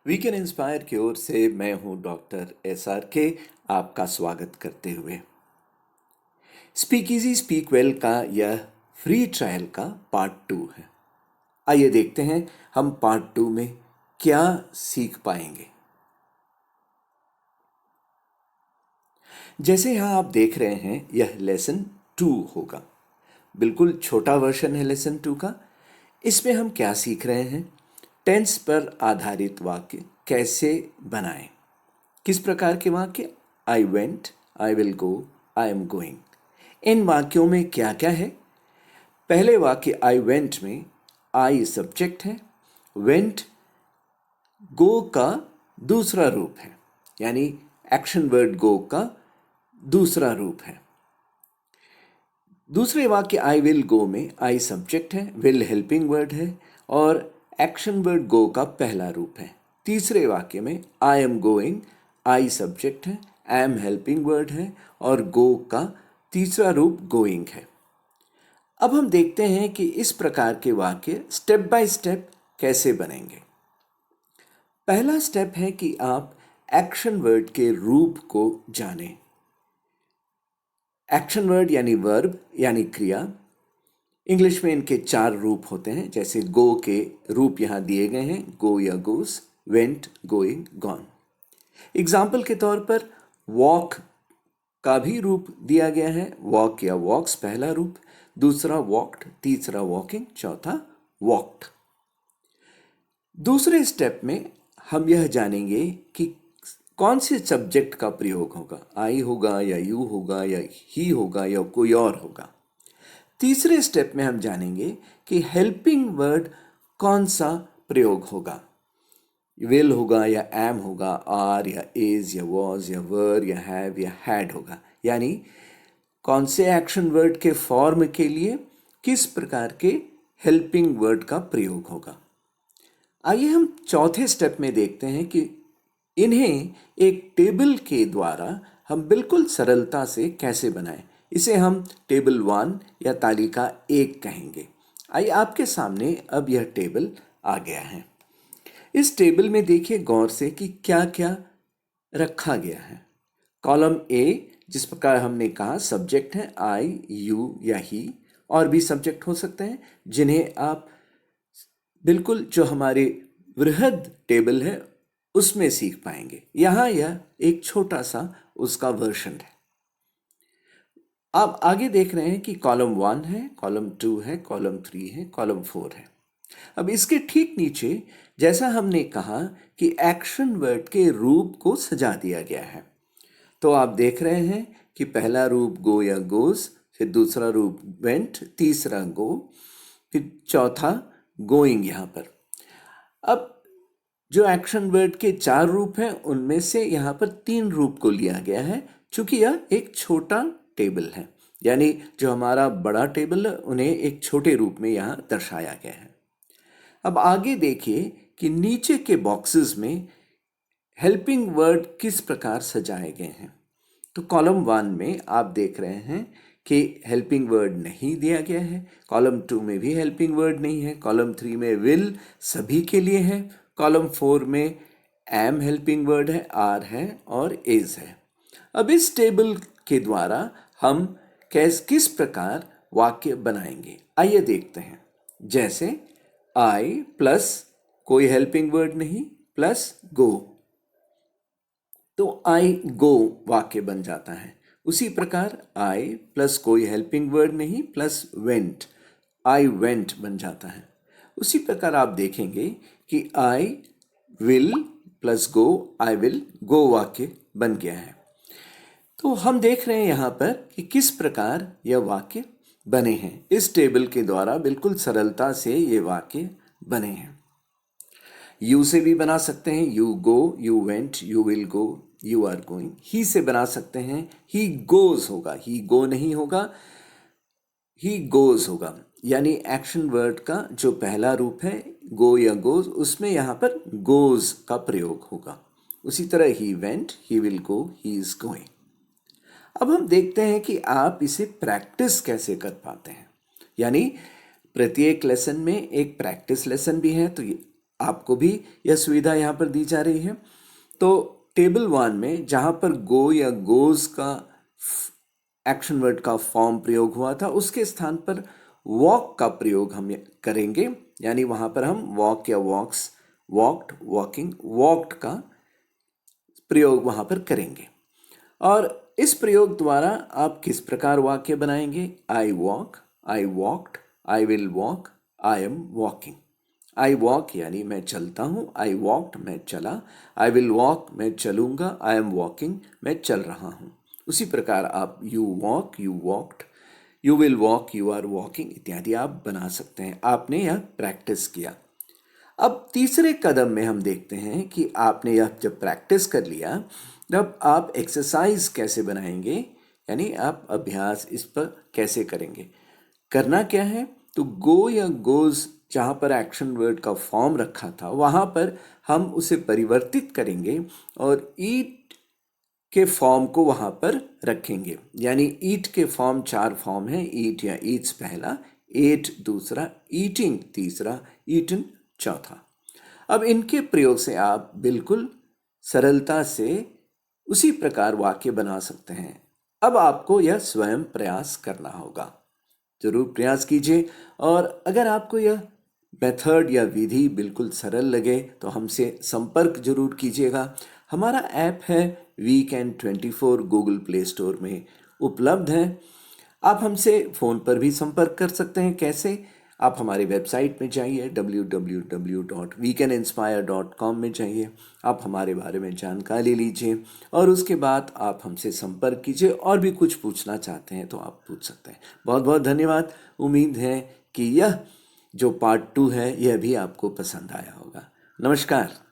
Weekend inspire की ओर से मैं हूं डॉक्टर SRK, आपका स्वागत करते हुए स्पीक इजी स्पीक वेल का यह फ्री ट्रायल का पार्ट 2 है। आइए देखते हैं हम पार्ट 2 में क्या सीख पाएंगे। जैसे यहां आप देख रहे हैं यह लेसन 2 होगा। बिल्कुल छोटा वर्जन है लेसन 2 का। इसमें हम क्या सीख रहे हैं? टेंस पर आधारित वाक्य कैसे बनाएं। किस प्रकार के वाक्य? I went, I will go, I am going. इन वाक्यों में क्या क्या है? पहले वाक्य आई वेंट में आई सब्जेक्ट है, वेंट गो का दूसरा रूप है, यानी एक्शन वर्ड गो का दूसरा रूप है। दूसरे वाक्य आई विल गो में आई सब्जेक्ट है, विल हेल्पिंग वर्ड है और एक्शन वर्ड गो का पहला रूप है। तीसरे वाक्य में आई एम गोइंग, आई सब्जेक्ट है, एम हेल्पिंग वर्ड है और गो का तीसरा रूप गोइंग है। अब हम देखते हैं कि इस प्रकार के वाक्य स्टेप बाय स्टेप कैसे बनेंगे। पहला स्टेप है कि आप एक्शन वर्ड के रूप को जानें। एक्शन वर्ड यानी वर्ब यानी क्रिया। इंग्लिश में इनके 4 रूप होते हैं। जैसे गो के रूप यहां दिए गए हैं, गो या गोस, वेंट, गोइंग, गॉन। एग्जाम्पल के तौर पर वॉक का भी रूप दिया गया है। वॉक या वॉक्स पहला रूप, दूसरा वॉक्ड, तीसरा वॉकिंग, चौथा वॉक्ड। दूसरे स्टेप में हम यह जानेंगे कि कौन से सब्जेक्ट का प्रयोग होगा। आई होगा या यू होगा या ही होगा या कोई और होगा। तीसरे स्टेप में हम जानेंगे कि हेल्पिंग वर्ड कौन सा प्रयोग होगा। विल होगा या एम होगा, आर या इज या वॉज या वर या हैव या हैड होगा। यानी कौन से एक्शन वर्ड के फॉर्म के लिए किस प्रकार के हेल्पिंग वर्ड का प्रयोग होगा। आइए हम चौथे स्टेप में देखते हैं कि इन्हें एक टेबल के द्वारा हम बिल्कुल सरलता से कैसे बनाएं। इसे हम टेबल 1 या तालिका 1 कहेंगे। आइए आपके सामने अब यह टेबल आ गया है। इस टेबल में देखिए गौर से कि क्या क्या रखा गया है। कॉलम ए, जिस प्रकार हमने कहा सब्जेक्ट है आई, यू या ही, और भी सब्जेक्ट हो सकते हैं जिन्हें आप बिल्कुल जो हमारे वृहद टेबल है उसमें सीख पाएंगे। यहां यह एक छोटा सा उसका वर्जन है। आप आगे देख रहे हैं कि कॉलम 1 है, कॉलम 2 है, कॉलम 3 है, कॉलम 4 है। अब इसके ठीक नीचे जैसा हमने कहा कि एक्शन वर्ड के रूप को सजा दिया गया है, तो आप देख रहे हैं कि पहला रूप गो या गोस, फिर दूसरा रूप वेंट, तीसरा गो, फिर चौथा गोइंग। यहां पर अब जो एक्शन वर्ड के 4 रूप हैं उनमें से यहां पर 3 रूप को लिया गया है, क्योंकि यह एक छोटा टेबल है। यानी जो हमारा बड़ा टेबल है उन्हें एक छोटे रूप में यहां दर्शाया गया है। अब आगे देखिए कि नीचे के बॉक्सेस में हेल्पिंग वर्ड किस प्रकार सजाए गए हैं। तो कॉलम 1 में आप देख रहे हैं कि हेल्पिंग वर्ड नहीं दिया गया है। कॉलम 2 में भी हेल्पिंग वर्ड नहीं है। कॉलम 3 में विल सभी के लिए है। कॉलम 4 में एम हेल्पिंग वर्ड है, आर है और इज है। अब इस टेबल के द्वारा हम किस प्रकार वाक्य बनाएंगे, आइए देखते हैं। जैसे आई प्लस कोई हेल्पिंग वर्ड नहीं प्लस गो, तो आई गो वाक्य बन जाता है। उसी प्रकार आई प्लस कोई हेल्पिंग वर्ड नहीं प्लस वेंट, आई वेंट बन जाता है। उसी प्रकार आप देखेंगे कि I will plus go, I will गो वाक्य बन गया है। तो हम देख रहे हैं यहाँ पर कि किस प्रकार यह वाक्य बने हैं। इस टेबल के द्वारा बिल्कुल सरलता से ये वाक्य बने हैं। यू से भी बना सकते हैं, you go, you went, you will go, you are going. ही से बना सकते हैं, ही गोज होगा, ही गो नहीं होगा, ही गोज होगा। यानी एक्शन वर्ड का जो पहला रूप है गो या गोज, उसमें यहाँ पर गोज का प्रयोग होगा। उसी तरह he went, he will go, he is going. अब हम देखते हैं कि आप इसे प्रैक्टिस कैसे कर पाते हैं। यानी प्रत्येक लेसन में एक प्रैक्टिस लेसन भी है, तो आपको भी यह सुविधा यहाँ पर दी जा रही है। तो टेबल 1 में जहाँ पर गो या गोज का एक्शन वर्ड का फॉर्म प्रयोग हुआ था, उसके स्थान पर वॉक का प्रयोग हम करेंगे। यानी वहाँ पर हम वॉक या वॉक्स, वॉक्ड, वॉकिंग, वॉक्ड का प्रयोग वहाँ पर करेंगे। और इस प्रयोग द्वारा आप किस प्रकार वाक्य बनाएंगे? I walk, I walked, I will walk, I am walking. I walk यानी मैं चलता हूँ, आई वॉक्ड मैं चला, आई विल वॉक मैं चलूँगा, आई एम वॉकिंग मैं चल रहा हूँ। उसी प्रकार आप you walk, you walked, you will walk, you are walking इत्यादि आप बना सकते हैं। आपने यह प्रैक्टिस किया। अब तीसरे कदम में हम देखते हैं कि आपने यह जब प्रैक्टिस कर लिया, तब आप एक्सरसाइज कैसे बनाएंगे, यानी आप अभ्यास इस पर कैसे करेंगे। करना क्या है? तो गो या गोज जहाँ पर एक्शन वर्ड का फॉर्म रखा था, वहाँ पर हम उसे परिवर्तित करेंगे और ईट के फॉर्म को वहाँ पर रखेंगे। यानी ईट के फॉर्म 4 फॉर्म हैं। ईट या ईट्स पहला, एट दूसरा, ईटिंग तीसरा, ईटन चौथा। अब इनके प्रयोग से आप बिल्कुल सरलता से उसी प्रकार वाक्य बना सकते हैं। अब आपको यह स्वयं प्रयास करना होगा। जरूर प्रयास कीजिए। और अगर आपको यह मेथड या विधि बिल्कुल सरल लगे तो हमसे संपर्क जरूर कीजिएगा। हमारा ऐप है वीकेंड24 गूगल प्ले स्टोर में उपलब्ध है। आप हमसे फ़ोन पर भी संपर्क कर सकते हैं। कैसे? आप हमारी वेबसाइट में जाइए, www.wecaninspire.com में जाइए। आप हमारे बारे में जानकारी लीजिए और उसके बाद आप हमसे संपर्क कीजिए। और भी कुछ पूछना चाहते हैं तो आप पूछ सकते हैं। बहुत बहुत धन्यवाद। उम्मीद है कि यह जो पार्ट 2 है यह भी आपको पसंद आया होगा। नमस्कार।